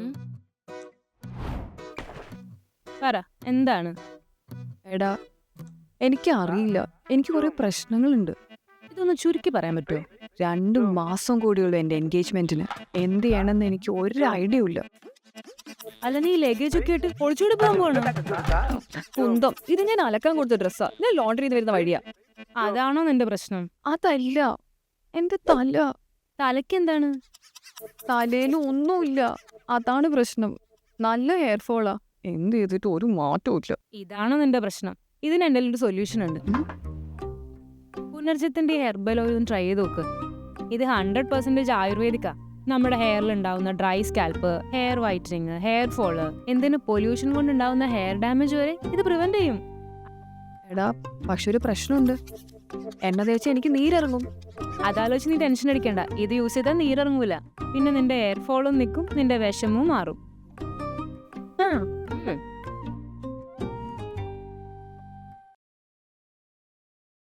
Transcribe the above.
ഉം. പറ എന്താണ്? എടാ എനിക്ക് അറിയില്ല, എനിക്ക് കുറെ പ്രശ്നങ്ങളുണ്ട്. ഇതൊന്ന് ചുരുക്കി പറയാൻ പറ്റുമോ? 2 മാസം കൂടിയുള്ളൂ എൻ്റെ എൻഗേജ്മെന്റിന്. എന്ത് ചെയ്യണമെന്ന് എനിക്ക് ഒരു ഐഡിയ ഇല്ല. അല്ല നീ ലഗേജ് ഒക്കെ ആയിട്ട് ഒളിച്ചോടി പോകാൻ പോകണം. കുന്തം, ഇത് ഞാൻ അലക്കാൻ കൊടുത്ത ഡ്രസ്സാ, ഞാൻ ലോണ്ടറി ചെയ്ത് വരുന്ന വഴിയാ. അതാണോ നിന്റെ പ്രശ്നം? അതല്ല, എന്റെ തല, തലയ്ക്ക് എന്താണ്? തലയിലും ഒന്നുമില്ല, അതാണ് പ്രശ്നം. നല്ല ഹെയർ ഫോളാ, എന്ത് ചെയ്തിട്ട് ഒരു മാറ്റവും ഇല്ല. ഇതാണോ നിന്റെ പ്രശ്നം? ഇതിന് എൻ്റെ ഒരു സൊല്യൂഷൻ ഉണ്ട്. പുനർജത്തിന്റെ ഹെർബൽ ഓയിൽ ഒന്ന് ട്രൈ ചെയ്ത് നോക്ക്. ഇത് 100% ആയുർവേദിക്കാ. നമ്മുടെ ഹെയറിൽ ഉണ്ടാവുന്ന dry scalp, hair whitening, hair fall, എന്തിന് പൊല്യൂഷൻ കൊണ്ടുണ്ടാവുന്ന ഹെയർ ഡാമേജ് വരെ ഇത് പ്രിവെന്റ് ചെയ്യും. എടാ പക്ഷെ ഒരു പ്രശ്നമുണ്ട്, എണ്ണ തേച്ച് എനിക്ക് നീരിറങ്ങും. അതാലോചിച്ച് നീ ടെൻഷൻ അടിക്കണ്ട. ഇത് യൂസ് ചെയ്താൽ നീരിറങ്ങൂല. പിന്നെ നിന്റെ ഹെയർ ഫോളും നിൽക്കും, നിന്റെ വിഷമവും മാറും. ആ